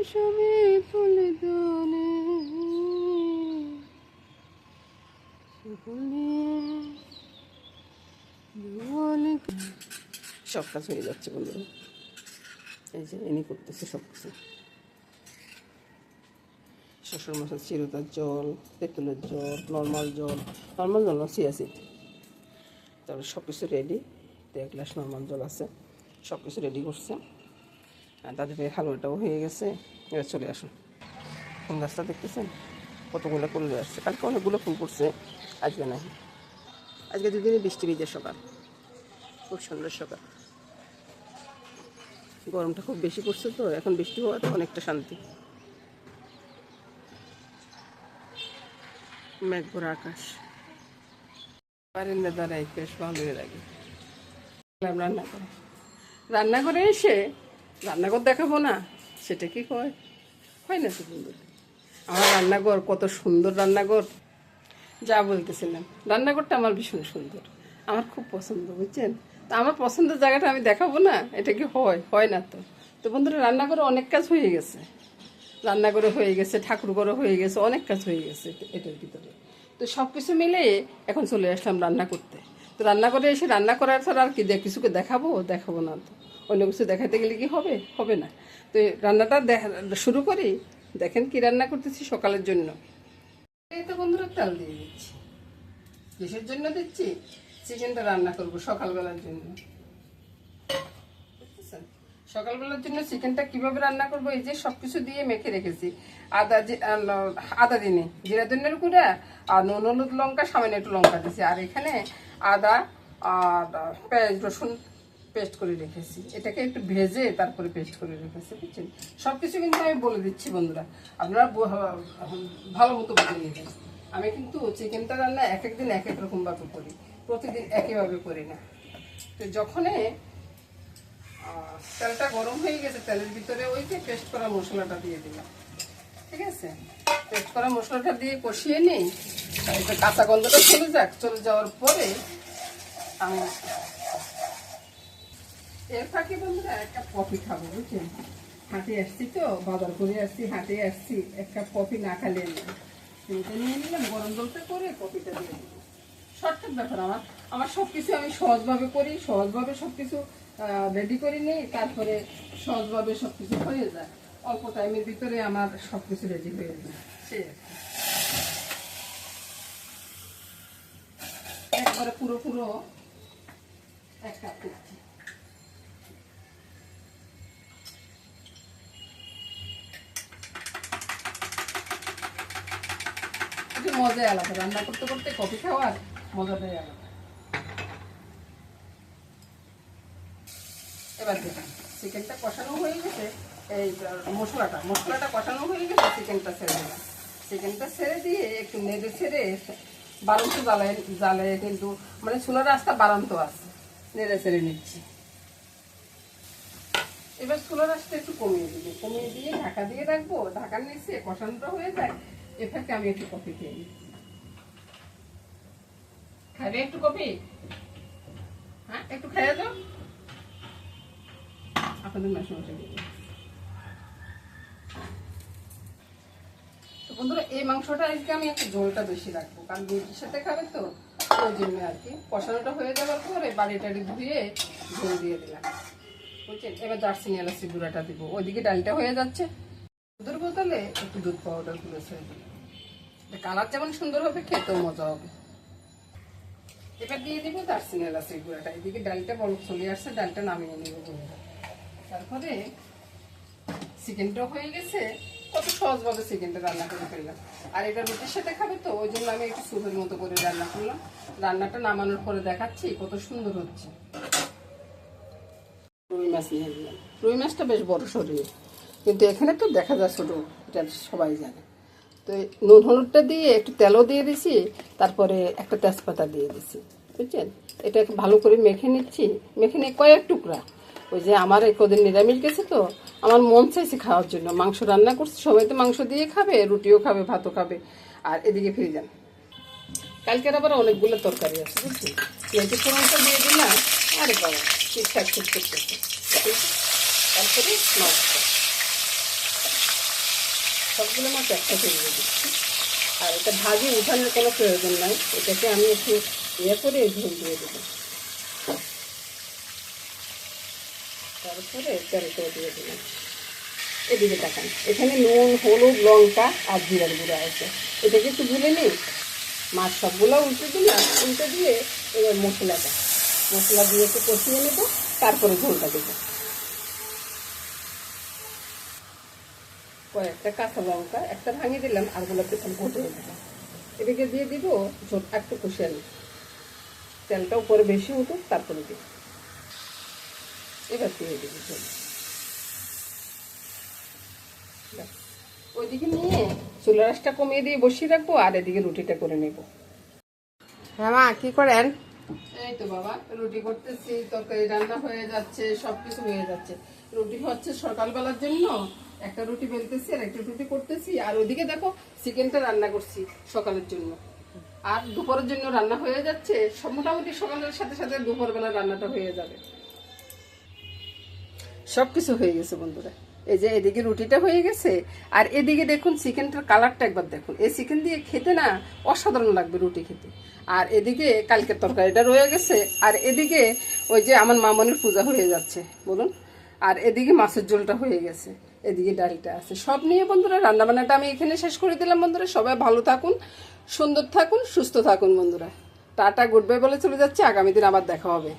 সবে ফুলে দোলে সব কাজ হয়ে যাচ্ছে বন্ধুরা। এই যে এনে করতেছে সব কিছু। শ্বশুরমশাই চিরতার জল, তেঁতুলের জল, নর্মাল জল না সিয়াসিড, তারপরে সব কিছু রেডি। তো 1 গ্লাস নর্মাল জল আছে, সব কিছু রেডি করছে। আর দাদু ভাইয়ের হালুয়াটাও হয়ে গেছে। এবার চলে আসুন। ফুল গাছটা দেখতেছেন কতগুলো ফুল আসছে। কালকে অনেকগুলো ফুল করছে, আজকে নাই। আজকে দুদিনে বৃষ্টি ভিজে সকাল, খুব সুন্দর সকাল। গরমটা খুব বেশি পড়ছে তো, এখন বৃষ্টি হওয়াতে অনেকটা শান্তি। মেঘ ভরা আকাশ, বারান্দা দাঁড়াই বেশ ভালোই লাগে। রান্নাঘরে এসে রান্নাঘর দেখাবো না, সেটা কি হয় না তো সুন্দর। আমার রান্নাঘর কত সুন্দর রান্নাঘর, যা বলতেছিলাম। রান্নাঘরটা আমার ভীষণ সুন্দর, আমার খুব পছন্দ, বুঝছেন। তো আমার পছন্দের জায়গাটা আমি দেখাবো না, এটা কি হয় না তো। তো বন্ধুরা, রান্নাঘরে অনেক কাজ হয়ে গেছে, রান্নাঘরে হয়ে গেছে, ঠাকুরঘরে হয়ে গেছে, অনেক কাজ হয়ে গেছে এটার ভিতরে। তো সব কিছু মিলে এখন চলে আসলাম রান্না করতে। তো রান্না করে এসে রান্না করার পর আর কি কিছুকে দেখাবো না তো। অন্য কিছু দেখাতে গেলে কি হবে না। তো রান্নাটা শুরু করি। দেখেন কি রান্না করতেছি সকালের জন্য। এই তো বন্ধুরা, তেল দিয়ে দিচ্ছি। কিসের জন্য দিচ্ছি? চিকেনটা রান্না করব সকালবেলার জন্য। সকালবেলার জন্য চিকেনটা কিভাবে রান্না করবো, এই যে সবকিছু দিয়ে মেখে রেখেছি। আদা দিনে জিরা ধনিয়ার গুঁড়া আর নুন হলুদ লঙ্কা, সামান্য একটু লঙ্কা দিয়েছি। আর এখানে আদা আর পেঁয়াজ রসুন পেস্ট করে রেখেছি। এটাকে একটু ভেজে তারপরে পেস্ট করে রেখেছি, বুঝছেন। সব কিছু কিন্তু আমি বলে দিচ্ছি বন্ধুরা, আপনারা ভালো মতো বুঝে নেবেন। আমি কিন্তু চিকেনটা রান্না এক একদিন এক এক রকমভাবে করি, প্রতিদিন একইভাবে করি না। তো যখনই তেলটা গরম হয়ে গেছে, তেলের ভিতরে ওই যে পেস্ট করা মশলাটা দিয়ে দিলাম, ঠিক আছে। পেস্ট করা মশলাটা দিয়ে কষিয়ে নিই, কাঁচা গন্ধটা চলে যাওয়ার পরে আমি এর ফাঁকে বন্ধুরা 1 কাপ কফি খাবো, বুঝছেন। হাটে আসছি তো, বাজার করে আসছি, হাটে আসছি, 1 কাপ কফি না খেলে এটা নিয়ে নিলাম, গরম জলটা করে কফিটা দিয়ে দিলাম। শর্টকাট ব্যাপার আমার সব কিছু আমি সহজভাবে করি, সহজভাবে সব কিছু রেডি করে নিই, তারপরে সহজভাবে সব কিছু হয়ে যায়। অল্প টাইমের ভিতরে আমার সব কিছু রেডি হয়ে যায়, সেই একবারে পুরো 1 কাপ করছি। একটু মজাই আলাদা, রান্না করতে করতে কফি খাওয়ার মজাটাই আলাদা। এবার দেখুন চিকেনটা কষানো হয়ে গেছে, এই মশলাটা কষানো হয়ে গেছে। চিকেনটা ছেড়ে দিলাম, চিকেনটা ছেড়ে দিয়ে একটু নেড়ে ছেড়ে বাড়ন্ত জ্বালায় কিন্তু মানে চুলার রাস্তা বাড়ন্ত আছে, নেড়ে ছেড়ে নিচ্ছি। এবার চুলার রাস্তা একটু কমিয়ে দিয়ে ঢাকা দিয়ে রাখবো। ঢাকার নিচে কষানোটা হয়ে যায়, এটাকে আমি একটু কফি খেয়ে নিচ্ছি। খাবে একটু কফি? হ্যাঁ, একটু খেয়ে দাও আপনাদের মাসে। তো বন্ধুরা, এই মাংসটা আজকে আমি একটু ঝোলটা বেশি রাখবো, কারণ রুটির সাথে খাবে তো, ওই জন্য আর কি। কষানোটা হয়ে যাওয়ার পরে বাড়ি ধুয়ে ঝোল দিয়ে দিলাম, বুঝছেন। এবার দারচিনি এলাচি গুঁড়াটা দিব। ওইদিকে ডালটা হয়ে যাচ্ছে। দুধের বোতলে একটু দুধ পাউডার গুলো ছেড়ে দিলাম, কালার যেমন সুন্দর হবে, খেতেও মজা হবে। এবার দিয়ে দিব দারচিনি এলাচি গুঁড়াটা। এদিকে ডালটা বলক চলে আসছে, ডালটা নামিয়ে নেব বন্ধুরা। তারপরে চিকেনটাও হয়ে গেছে, কত সহজভাবে চিকেনটা রান্না করে ফেললাম। আর এটা রুটির সাথে খাবে তো, ওই জন্য আমি একটু স্যুপের মতো করে রান্না করলাম। রান্নাটা নামানোর পরে দেখাচ্ছি কত সুন্দর হচ্ছে। রুই মাছ নিয়ে দিলাম। রুই মাছটা বেশ বড় সরিয়ে, কিন্তু এখানে তো দেখা যায় ছোটো, এটা সবাই জানে। তো নুন হলুদটা দিয়ে একটু তেলও দিয়ে দিছি, তারপরে একটা তেজপাতা দিয়ে দিছি, বুঝছেন। এটাকে ভালো করে মেখে নিচ্ছি। মেখে নিয়ে কয়েক টুকরা, ওই যে আমার এই কদিন নিরামিষ গেছে তো, আমার মন চাইছে খাওয়ার জন্য। মাংস রান্না করছি, সবাই তো মাংস দিয়ে খাবে, রুটিও খাবে, ভাতও খাবে। আর এদিকে ফিরে যান, কালকের আবার অনেকগুলো তরকারি আছে, বুঝছি। পেঁয়াজের ফোড়নটা দিয়ে দিলাম, আরে বাবা ঠিকঠাক ঠিক করতেছে। তারপরে সবগুলো মাছ একসাথে দিয়ে দিচ্ছি। আর এটা ভাজি উঠানোর কোনো প্রয়োজন নাই, এটাকে আমি একটু ইয়ে করে ঝোল দিয়ে দেবো। তারপরে তেলটাও দিয়ে দিলাম। এদিকে তাকান, এখানে নুন, হলুদ, লঙ্কা আর জিরার গুঁড়া আছে, এটাকে একটু ভুলে নিই। মাছ সবগুলো উল্টে দিলাম, উল্টে দিয়ে এবার মশলা দিয়ে একটু কষিয়ে নেবো, তারপরে ঝোলটা দেবো। কয়েকটা কাঁচা লঙ্কা একটা ভাঙিয়ে দিলাম, আরগুলো পেছন ঘটিয়ে দিলাম। এদিকে দিয়ে দিব ঝোল একটু কষিয়ে নিই, তেলটা উপরে বেশি উঠুক, তারপরে দিব। এবার দিয়ে দিব ঝোল। ওইদিকে নিয়ে চুলার আঁচটা কমিয়ে দিয়ে বসিয়ে রাখবো, আর এদিকে রুটিটা করে নেব। হ্যাঁ মা, কি করেন? এই তো বাবা, রুটি করতেছি, তরকারি রান্না হয়ে যাচ্ছে, সবকিছু হয়ে যাচ্ছে। রুটি হচ্ছে সকালবেলার জন্য, একটা রুটি বেলতেছি আর একটা রুটি করতেছি। আর ওইদিকে দেখো চিকেনটা রান্না করছি সকালের জন্য, আর দুপুরের জন্য রান্না হয়ে যাচ্ছে। সব মোটামুটি সকালের সাথে সাথে দুপুরবেলা রান্নাটা হয়ে যাবে। সবকিছু হয়ে গেছে বন্ধুরা। এই যে এদিকে রুটিটা হয়ে গেছে, আর এদিকে দেখুন চিকেনটার কালারটা একবার দেখুন। এই চিকেন দিয়ে খেতে না অসাধারণ লাগবে রুটি খেতে। আর এদিকে কালকের তরকারিটা রয়ে গেছে, আর এদিকে ওই যে আমার মামনের পূজা হয়ে যাচ্ছে বলুন, আর এদিকে মাছের ঝোলটা হয়ে গেছে, এদিকে ডালটা আছে। সব নিয়ে বন্ধুরা রান্নাবান্নাটা আমি এখানে শেষ করে দিলাম। বন্ধুরা সবাই ভালো থাকুন, সুন্দর থাকুন, সুস্থ থাকুন বন্ধুরা। টাটা, গুড বাই বলে চলে যাচ্ছে। আগামী দিন আবার দেখা হবে।